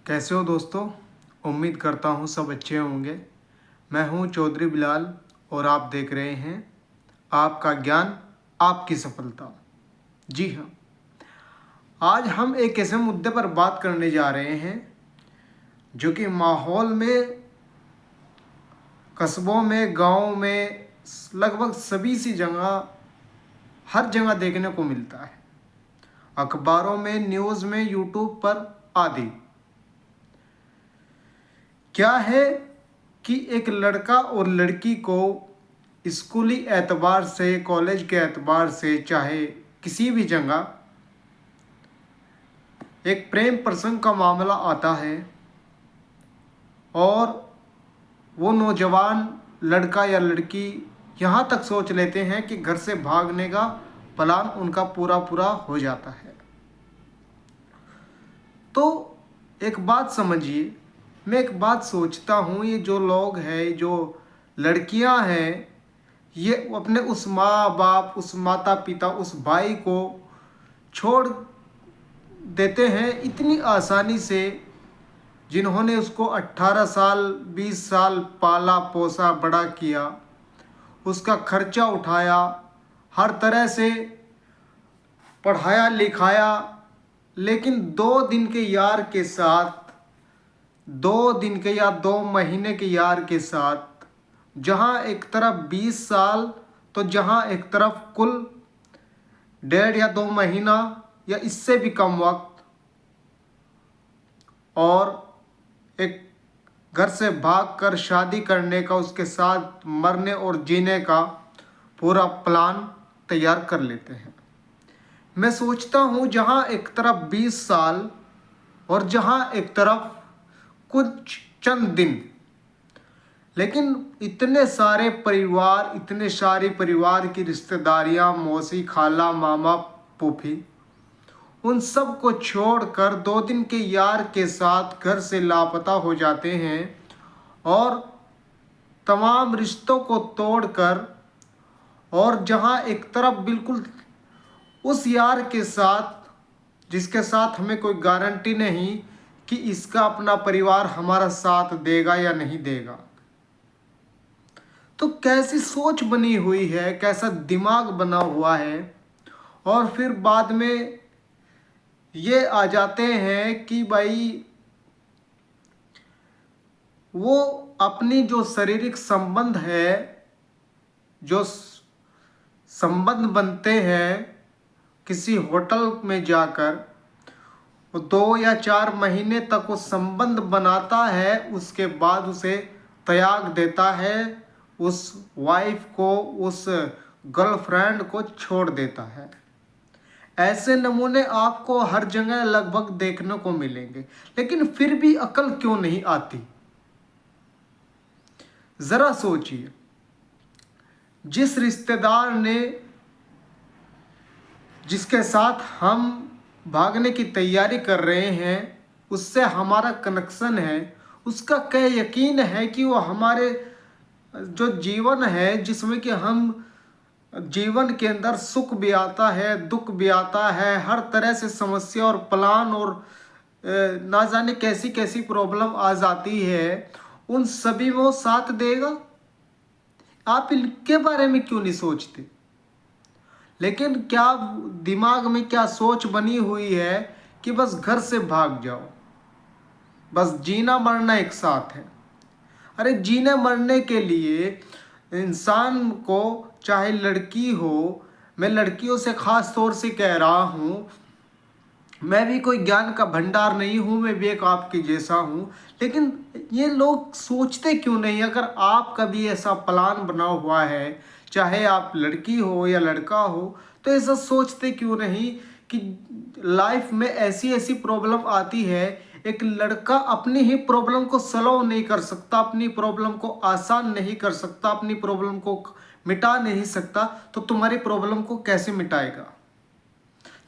कैसे हो दोस्तों। उम्मीद करता हूँ सब अच्छे होंगे। मैं हूँ चौधरी बिलाल और आप देख रहे हैं आपका ज्ञान आपकी सफलता। जी हाँ, आज हम एक ऐसे मुद्दे पर बात करने जा रहे हैं जो कि माहौल में, कस्बों में, गाँव में, लगभग सभी सी जगह, हर जगह देखने को मिलता है। अखबारों में, न्यूज़ में, यूट्यूब पर आदि। क्या है कि एक लड़का और लड़की को स्कूली एतबार से, कॉलेज के एतबार से, चाहे किसी भी जगह एक प्रेम प्रसंग का मामला आता है और वो नौजवान लड़का या लड़की यहाँ तक सोच लेते हैं कि घर से भागने का प्लान उनका पूरा पूरा हो जाता है। तो एक बात समझिए, मैं एक बात सोचता हूँ, ये जो लोग हैं, जो लड़कियाँ हैं, ये अपने उस माँ बाप, उस माता पिता, उस भाई को छोड़ देते हैं इतनी आसानी से, जिन्होंने उसको 18 साल 20 साल पाला पोसा बड़ा किया, उसका खर्चा उठाया, हर तरह से पढ़ाया लिखाया, लेकिन 2 दिन के यार के साथ, 2 दिन के या 2 महीने के यार के साथ, जहाँ एक तरफ 20 साल तो जहाँ एक तरफ कुल 1.5 या 2 महीना या इससे भी कम वक्त, और एक घर से भागकर शादी करने का, उसके साथ मरने और जीने का पूरा प्लान तैयार कर लेते हैं। मैं सोचता हूँ जहाँ एक तरफ 20 साल और जहाँ एक तरफ कुछ चंद दिन, लेकिन इतने सारे परिवार, इतने सारे परिवार की रिश्तेदारियाँ, मौसी खाला मामा फूफी, उन सब को छोड़कर 2 दिन के यार के साथ घर से लापता हो जाते हैं और तमाम रिश्तों को तोड़कर, और जहां एक तरफ बिल्कुल उस यार के साथ जिसके साथ हमें कोई गारंटी नहीं कि इसका अपना परिवार हमारा साथ देगा या नहीं देगा। तो कैसी सोच बनी हुई है, कैसा दिमाग बना हुआ है। और फिर बाद में ये आ जाते हैं कि भाई वो अपनी जो शारीरिक संबंध है, जो संबंध बनते हैं किसी होटल में जाकर, वो 2 या 4 महीने तक वो संबंध बनाता है, उसके बाद उसे त्याग देता है, उस वाइफ को, उस गर्लफ्रेंड को छोड़ देता है। ऐसे नमूने आपको हर जगह लगभग देखने को मिलेंगे, लेकिन फिर भी अकल क्यों नहीं आती। जरा सोचिए, जिस रिश्तेदार ने, जिसके साथ हम भागने की तैयारी कर रहे हैं, उससे हमारा कनेक्शन है, उसका क्या यकीन है कि वो हमारे जो जीवन है, जिसमें कि हम जीवन के अंदर सुख भी आता है, दुख भी आता है, हर तरह से समस्या और प्लान और ना जाने कैसी कैसी प्रॉब्लम आ जाती है, उन सभी में वो साथ देगा। आप इनके बारे में क्यों नहीं सोचते। लेकिन क्या दिमाग में क्या सोच बनी हुई है कि बस घर से भाग जाओ, बस जीना मरना एक साथ है। अरे जीने मरने के लिए इंसान को, चाहे लड़की हो, मैं लड़कियों से ख़ास तौर से कह रहा हूँ, मैं भी कोई ज्ञान का भंडार नहीं हूँ, मैं भी एक आपके जैसा हूँ, लेकिन ये लोग सोचते क्यों नहीं। अगर आपका भी ऐसा प्लान बना हुआ है, चाहे आप लड़की हो या लड़का हो, तो ऐसा सोचते क्यों नहीं कि लाइफ में ऐसी ऐसी प्रॉब्लम आती है, एक लड़का अपनी ही प्रॉब्लम को सॉल्व नहीं कर सकता, अपनी प्रॉब्लम को आसान नहीं कर सकता, अपनी प्रॉब्लम को मिटा नहीं सकता, तो तुम्हारी प्रॉब्लम को कैसे मिटाएगा।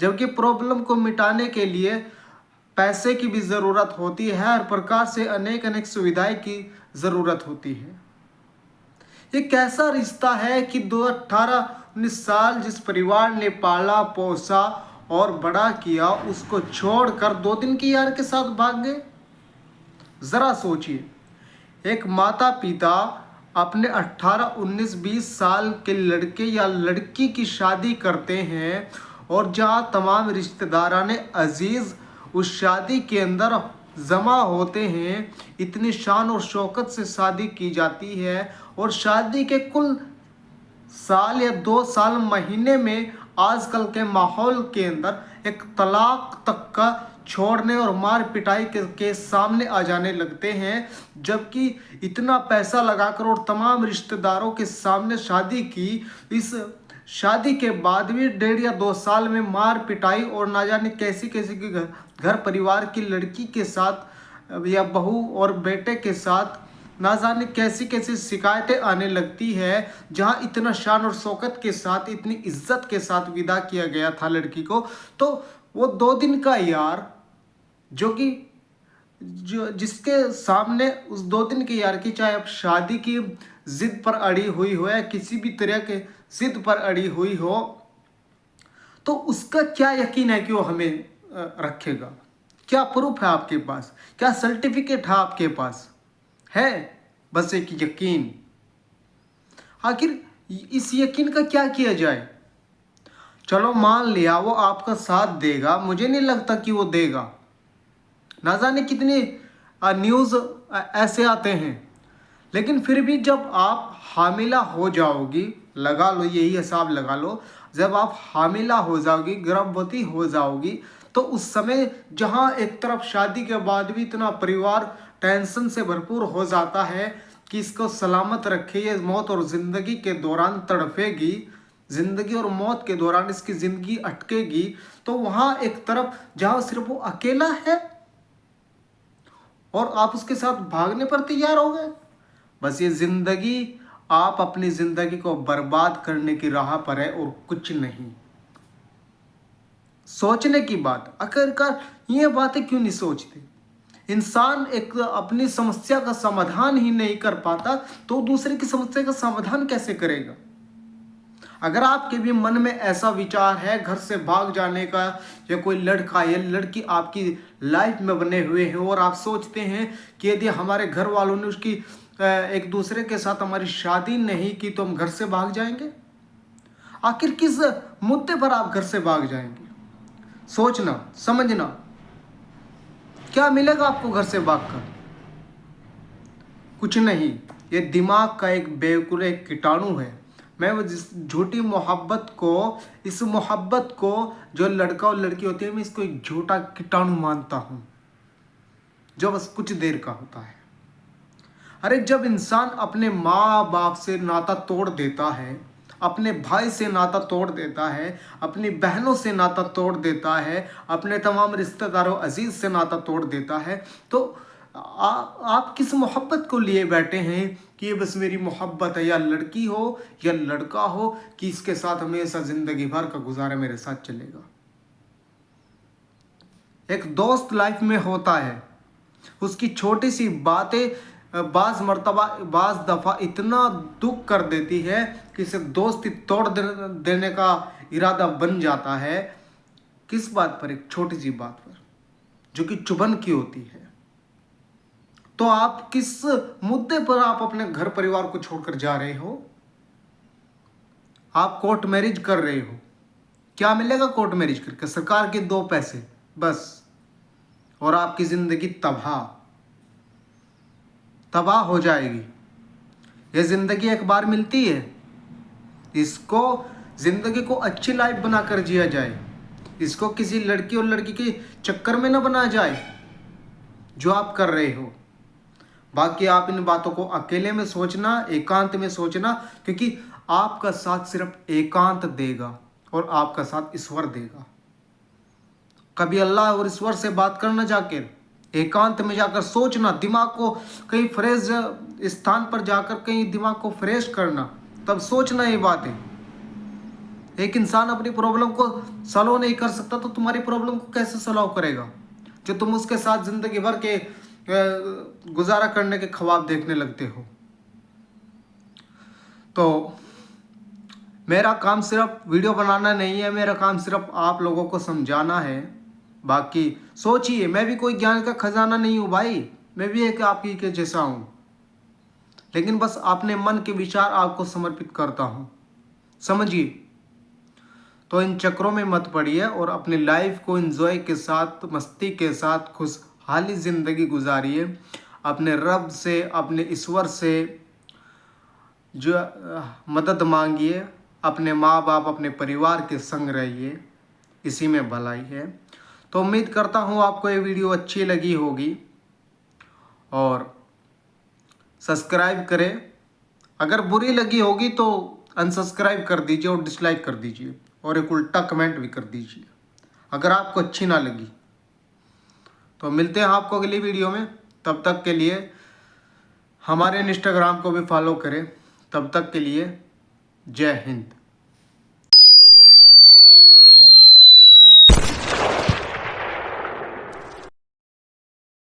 जबकि प्रॉब्लम को मिटाने के लिए पैसे की भी ज़रूरत होती है, हर प्रकार से अनेक अनेक सुविधाएं की ज़रूरत होती है। ये कैसा रिश्ता है कि 18-19 साल जिस परिवार ने पाला पोसा और बड़ा किया, उसको छोड़कर 2 दिन की यार के साथ भाग गए। जरा सोचिए, एक माता पिता अपने 18, 19, 20 साल के लड़के या लड़की की शादी करते हैं और जहां तमाम रिश्तेदारान अजीज उस शादी के अंदर जमा होते हैं, इतनी शान और शौकत से शादी की जाती है और शादी के कुल साल या 2 साल महीने में आजकल के माहौल के अंदर एक तलाक तक का छोड़ने और मार पिटाई के सामने आ जाने लगते हैं। जबकि इतना पैसा लगाकर और तमाम रिश्तेदारों के सामने शादी की, इस शादी के बाद भी 1.5 या 2 साल में मार पिटाई और ना जाने कैसी कैसी की घर परिवार की लड़की के साथ या बहू और बेटे के साथ ना जाने कैसी कैसी शिकायतें आने लगती है। जहां इतना शान और शौकत के साथ, इतनी इज्जत के साथ विदा किया गया था लड़की को, तो वो 2 दिन का यार जो जिसके सामने उस 2 दिन के यार की, चाहे अब शादी की जिद पर अड़ी हुई हो या किसी भी तरह के जिद पर अड़ी हुई हो, तो उसका क्या यकीन है कि वो हमें रखेगा? क्या प्रूफ है आपके पास? क्या सर्टिफिकेट है आपके पास? है बस एक यकीन। आखिर इस यकीन का क्या किया जाए? चलो मान लिया वो आपका साथ देगा, मुझे नहीं लगता कि वो देगा। ना जाने कितने न्यूज़ ऐसे आते हैं, लेकिन फिर भी जब आप हामिला हो जाओगी, लगा लो यही हिसाब लगा लो, जब आप हामिला हो जाओगी, गर्भवती हो जाओगी, तो उस समय जहां एक तरफ शादी के बाद भी इतना परिवार टेंशन से भरपूर हो जाता है कि इसको सलामत रखे, ये मौत और ज़िंदगी के दौरान तड़फेगी, ज़िंदगी और मौत के दौरान इसकी ज़िंदगी अटकेगी, तो वहाँ एक तरफ जहाँ सिर्फ वो अकेला है और आप उसके साथ भागने पर तैयार हो गए। बस ये ज़िंदगी, आप अपनी ज़िंदगी को बर्बाद करने की राह पर है और कुछ नहीं। सोचने की बात, आखिरकार ये बातें क्यों नहीं सोचते? इंसान एक अपनी समस्या का समाधान ही नहीं कर पाता तो दूसरे की समस्या का समाधान कैसे करेगा? अगर आपके भी मन में ऐसा विचार है घर से भाग जाने का, या कोई लड़का या लड़की आपकी लाइफ में बने हुए हैं और आप सोचते हैं कि यदि हमारे घर वालों ने उसकी एक दूसरे के साथ हमारी शादी नहीं की तो हम घर से भाग जाएंगे, आखिर किस मुद्दे पर आप घर से भाग जाएंगे? सोचना, समझना, क्या मिलेगा आपको घर से भागकर? कुछ नहीं। ये दिमाग का एक बेवकूफ़, एक कीटाणु है। मैं वो जिस झूठी मोहब्बत को, इस मोहब्बत को जो लड़का और लड़की होती है, मैं इसको एक झूठा कीटाणु मानता हूँ जो बस कुछ देर का होता है। अरे जब इंसान अपने माँ बाप से नाता तोड़ देता है, अपने भाई से नाता तोड़ देता है, अपनी बहनों से नाता तोड़ देता है, अपने तमाम रिश्तेदारों अजीज से नाता तोड़ देता है, तो आप किस मोहब्बत को लिए बैठे हैं कि ये बस मेरी मोहब्बत है, या लड़की हो या लड़का हो, कि इसके साथ हमेशा ज़िंदगी भर का गुजारा मेरे साथ चलेगा। एक दोस्त लाइफ में होता है, उसकी छोटी सी बातें बाज़ दफ़ा इतना दुख कर देती है कि इसे दोस्ती तोड़ देने का इरादा बन जाता है। किस बात पर? एक छोटी सी बात पर जो कि चुभन की होती है। तो आप किस मुद्दे पर आप अपने घर परिवार को छोड़कर जा रहे हो? आप कोर्ट मैरिज कर रहे हो, क्या मिलेगा कोर्ट मैरिज करके? सरकार के 2 पैसे बस, और आपकी ज़िंदगी तबाह हो जाएगी। ये ज़िंदगी एक बार मिलती है, इसको ज़िंदगी को अच्छी लाइफ बनाकर जिया जाए। इसको किसी लड़की और लड़की के चक्कर में ना बनाया जाए जो आप कर रहे हो। बाकी आप इन बातों को अकेले में सोचना, एकांत में सोचना, क्योंकि आपका साथ सिर्फ एकांत देगा और आपका साथ ईश्वर देगा। कभी अल्लाह और ईश्वर से बात करना, जाकर एकांत में जाकर सोचना, दिमाग को कहीं फ्रेश स्थान पर जाकर कहीं दिमाग को फ्रेश करना, तब सोचना ये बातें। एक इंसान अपनी प्रॉब्लम को सॉल्व नहीं कर सकता तो तुम्हारी प्रॉब्लम को कैसे सॉल्व करेगा, जो तुम उसके साथ जिंदगी भर के गुजारा करने के ख्वाब देखने लगते हो। तो मेरा काम सिर्फ वीडियो बनाना नहीं है, मेरा काम सिर्फ आप लोगों को समझाना है। बाकी सोचिए, मैं भी कोई ज्ञान का खजाना नहीं हूँ भाई, मैं भी एक आप ही के जैसा हूँ, लेकिन बस अपने मन के विचार आपको समर्पित करता हूँ, समझिए। तो इन चक्रों में मत पड़िए और अपनी लाइफ को एंजॉय के साथ, मस्ती के साथ खुशहाली ज़िंदगी गुजारिए। अपने रब से, अपने ईश्वर से जो मदद मांगिए, अपने माँ बाप, अपने परिवार के संग रहिए, इसी में भलाई है। तो उम्मीद करता हूँ आपको ये वीडियो अच्छी लगी होगी और सब्सक्राइब करें। अगर बुरी लगी होगी तो अनसब्सक्राइब कर दीजिए और डिसलाइक कर दीजिए और एक उल्टा कमेंट भी कर दीजिए अगर आपको अच्छी ना लगी। तो मिलते हैं आपको अगली वीडियो में, तब तक के लिए हमारे इंस्टाग्राम को भी फॉलो करें। तब तक के लिए जय हिंद।